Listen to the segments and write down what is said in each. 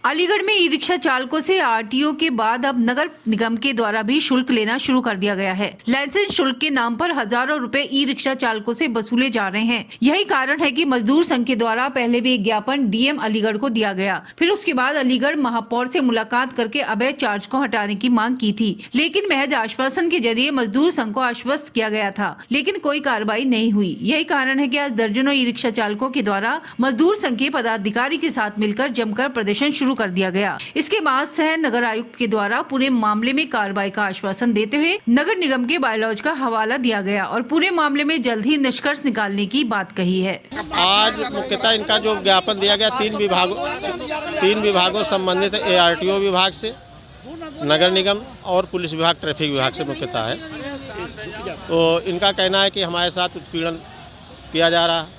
अलीगढ़ में e rickshaw चालकों से आरटीओ के बाद अब नगर निगम के द्वारा भी शुल्क लेना शुरू कर दिया गया है। लाइसेंस शुल्क के नाम पर हजारों रुपए ई रिक्शा चालकों से वसूले जा रहे हैं। यही कारण है कि मजदूर संघ के द्वारा पहले भी एक ज्ञापन डीएम अलीगढ़ को दिया गया, फिर उसके बाद अलीगढ़ महापौर से मुलाकात करके अवैध चार्ज को हटाने की मांग की थी, लेकिन महज आश्वासन के जरिए मजदूर संघ को आश्वस्त किया गया था, लेकिन कोई कार्रवाई नहीं हुई। यही कारण है कि आज दर्जनों ई रिक्शा चालकों के द्वारा मजदूर संघ के पदाधिकारी के साथ मिलकर जमकर प्रदर्शन शुरू कर दिया गया। इसके बाद शहर नगर आयुक्त के द्वारा पूरे मामले में कार्रवाई का आश्वासन देते हुए नगर निगम के बायलॉज का हवाला दिया गया और पूरे मामले में जल्द ही निष्कर्ष निकालने की बात कही है। आज मुख्यतः इनका जो ज्ञापन दिया गया तीन विभागों संबंधित ARTO विभाग से, नगर निगम और पुलिस विभाग ट्रैफिक विभाग से मुख्यतः है। तो इनका कहना है कि हमारे साथ उत्पीड़न किया जा रहा है,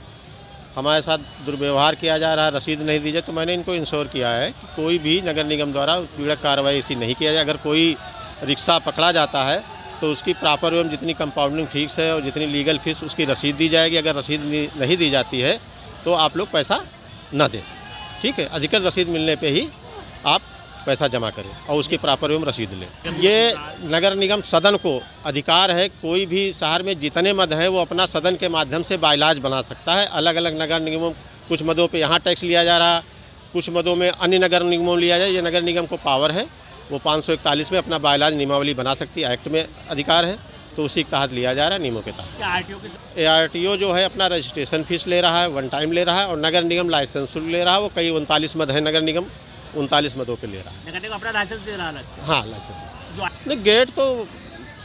हमारे साथ दुर्व्यवहार किया जा रहा है, रसीद नहीं दी जाए। तो मैंने इनको इंश्योर किया है कि कोई भी नगर निगम द्वारा उत्पीड़क कार्रवाई ऐसी नहीं किया जाए। अगर कोई रिक्शा पकड़ा जाता है तो उसकी प्रॉपर एवं जितनी कंपाउंडिंग फीस है और जितनी लीगल फीस उसकी रसीद दी जाएगी। अगर रसीद नहीं दी जाती है तो आप लोग पैसा न दें, ठीक है। अधिकृत रसीद मिलने पे ही आप पैसा जमा करें और उसकी प्रॉपर एवं रसीद लें। ये नगर निगम सदन को अधिकार है, कोई भी शहर में जितने मद हैं वो अपना सदन के माध्यम से बायलाज बना सकता है। अलग अलग नगर निगमों, कुछ मदों पे यहाँ टैक्स लिया जा रहा है, कुछ मदों में अन्य नगर निगमों लिया जाए। ये नगर निगम को पावर है, वो 541 में अपना बायलाज नियमावली बना सकती है, एक्ट में अधिकार है, तो उसी के तहत लिया जा रहा है, नियमों के तहत। ARTO जो है अपना रजिस्ट्रेशन फीस ले रहा है, वन टाइम ले रहा है, और नगर निगम लाइसेंस शुल्क ले रहा है। वो कई 39 मद है, नगर निगम 39 मदों पे ले रहा है। नगर निगम अपना लाइसेंस दे रहा है। हाँ, लाइसेंस नहीं, गेट तो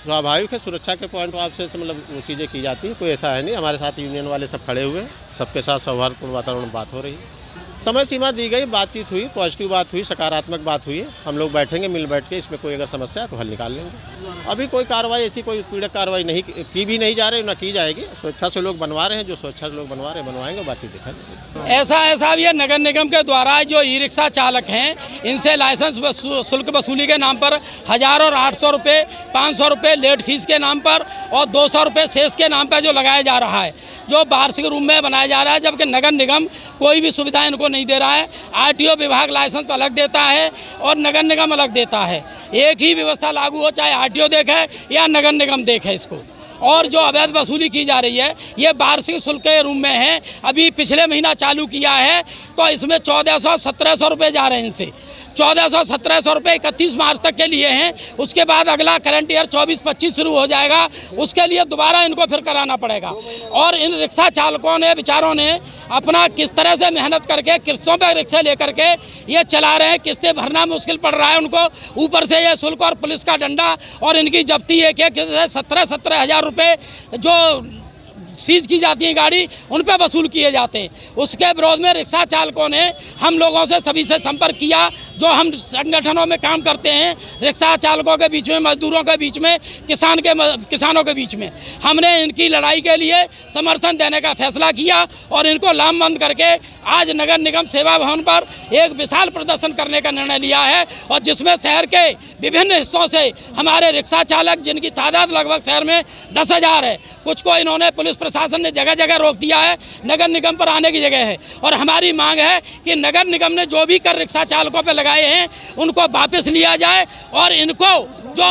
स्वाभाविक है, सुरक्षा के पॉइंट ऑफ से मतलब वो चीज़ें की जाती है, कोई ऐसा है नहीं। हमारे साथ यूनियन वाले सब खड़े हुए हैं, सबके साथ सौहार्दपूर्ण वातावरण में बात हो रही है। समय सीमा दी गई, बातचीत हुई, पॉजिटिव बात हुई, सकारात्मक बात हुई है। हम लोग बैठेंगे, मिल बैठ के इसमें कोई अगर समस्या है तो हल निकाल लेंगे। अभी कोई कार्रवाई ऐसी कोई पीड़क कार्रवाई नहीं की भी नहीं जा रही, ना की जाएगी। स्वेच्छा से लोग बनवा रहे हैं, जो स्वेच्छा से लोग बनवा रहे हैं बनवाएंगे, बाकी देखा जाएगा। ऐसा ये नगर निगम के द्वारा जो ई रिक्शा चालक हैं इनसे लाइसेंस शुल्क वसूली के नाम पर 1000 और 800 रुपये, 500 रुपये लेट फीस के नाम पर और 200 रुपये शेष के नाम पर जो लगाया जा रहा है, जो वार्षिक रूप में बनाया जा रहा है, जबकि नगर निगम कोई भी सुविधा इनको नहीं दे रहा है। RTO विभाग लाइसेंस अलग देता है और नगर निगम अलग देता है। एक ही व्यवस्था लागू हो, चाहे RTO देखे या नगर निगम देखे इसको। और जो अवैध वसूली की जा रही है ये वार्षिक शुल्क के रूप में है। अभी पिछले महीना चालू किया है तो इसमें 1400-1700 रुपये जा रहे हैं इनसे। 1400-1700 रुपये 31 मार्च तक के लिए हैं। उसके बाद अगला करंट ईयर 24-25 शुरू हो जाएगा, उसके लिए दोबारा इनको फिर कराना पड़ेगा। और इन रिक्शा चालकों ने, बेचारों ने अपना किस तरह से मेहनत करके किस्तों पर रिक्शा लेकर के ये चला रहे हैं, किस्तें भरना मुश्किल पड़ रहा है उनको। ऊपर से ये शुल्क और पुलिस का डंडा और इनकी जब्ती एक 17 हज़ार रुपये जो सीज की जाती है गाड़ी, उन पे वसूल किए जाते हैं। उसके विरोध में रिक्शा चालकों ने हम लोगों से सभी से संपर्क किया, जो हम संगठनों में काम करते हैं, रिक्शा चालकों के बीच में, मजदूरों के बीच में, किसानों के बीच में। हमने इनकी लड़ाई के लिए समर्थन देने का फैसला किया और इनको लामबंद करके आज नगर निगम सेवा भवन पर एक विशाल प्रदर्शन करने का निर्णय लिया है। और जिसमें शहर के विभिन्न हिस्सों से हमारे रिक्शा चालक, जिनकी तादाद लगभग शहर में 10,000 है, कुछ को इन्होंने, पुलिस प्रशासन ने जगह जगह रोक दिया है, नगर निगम पर आने की जगह है। और हमारी मांग है कि नगर निगम ने जो भी कर रिक्शा चालकों पे लगाए हैं उनको वापस लिया जाए और इनको जो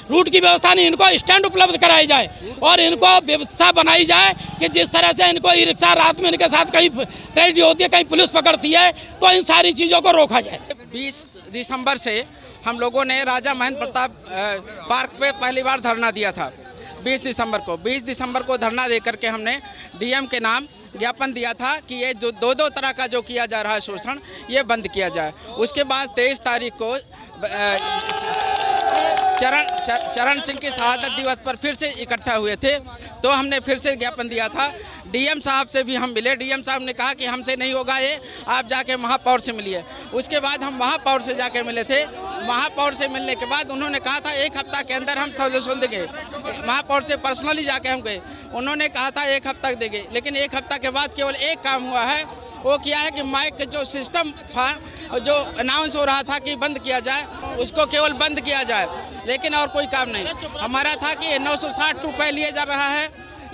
रूट की व्यवस्था नहीं, इनको स्टैंड उपलब्ध कराई जाए और इनको व्यवस्था बनाई जाए कि जिस तरह से इनको ई रिक्शा रात में इनके साथ कहीं ट्रेजेडी होती है, कहीं पुलिस पकड़ती है, तो इन सारी चीज़ों को रोका जाए। 20 दिसंबर से हम लोगों ने राजा महेंद्र प्रताप पार्क पे पहली बार धरना दिया था। 20 दिसंबर को धरना दे करके हमने डीएम के नाम ज्ञापन दिया था कि ये जो दो तरह का जो किया जा रहा है शोषण, ये बंद किया जाए। उसके बाद 23 तारीख को चरण सिंह की शहादत दिवस पर फिर से इकट्ठा हुए थे, तो हमने फिर से ज्ञापन दिया था। डीएम साहब से भी हम मिले, डीएम साहब ने कहा कि हमसे नहीं होगा ये, आप जाके महापौर से मिलिए। उसके बाद हम महापौर से जाके मिले थे। महापौर से मिलने के बाद उन्होंने कहा था 1 हफ्ता के अंदर हम सोल्यूशन देंगे। महापौर से पर्सनली जाके हम गए, उन्होंने कहा था 1 हफ्ता देंगे, लेकिन 1 हफ्ता के बाद केवल एक काम हुआ है। वो किया है कि माइक जो सिस्टम था, जो अनाउंस हो रहा था कि बंद किया जाए, उसको केवल बंद किया जाए, लेकिन और कोई काम नहीं। हमारा था कि 960 रुपये लिए जा रहा है,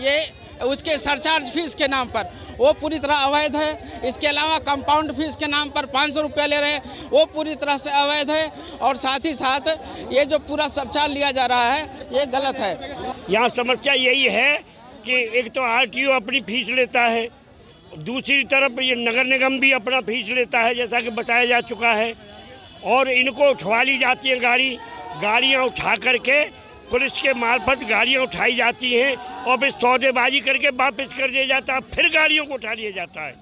ये उसके सरचार्ज फीस के नाम पर, वो पूरी तरह अवैध है। इसके अलावा कंपाउंड फीस के नाम पर 500 रुपया ले रहे हैं, वो पूरी तरह से अवैध है। और साथ ही साथ ये जो पूरा सरचार्ज लिया जा रहा है ये गलत है। यहाँ समस्या यही है कि एक तो आरटीओ अपनी फीस लेता है, दूसरी तरफ ये नगर निगम भी अपना फीस लेता है, जैसा कि बताया जा चुका है। और इनको उठवा ली जाती है गाड़ियाँ उठा करके पुलिस के मार्फत गाड़ियाँ उठाई जाती हैं और फिर सौदेबाजी करके वापस कर दिया जाता है, फिर गाड़ियों को उठा लिया जाता है।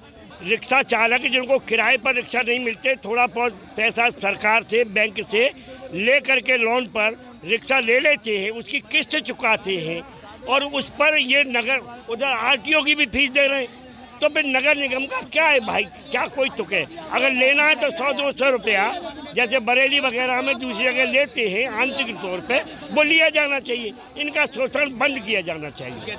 रिक्शा चालक जिनको किराए पर रिक्शा नहीं मिलते, थोड़ा बहुत पैसा सरकार से बैंक से ले करके लोन पर रिक्शा ले लेते हैं, उसकी किस्त चुकाते हैं और उस पर ये नगर उधर आरटीओ की भी फीस दे रहे हैं। तो फिर नगर निगम का क्या है भाई, क्या कोई तुक है? अगर लेना है तो 100-200 रुपया जैसे बरेली वगैरह में दूसरी जगह लेते हैं आंशिक तौर पे, वो लिया जाना चाहिए। इनका शोषण बंद किया जाना चाहिए।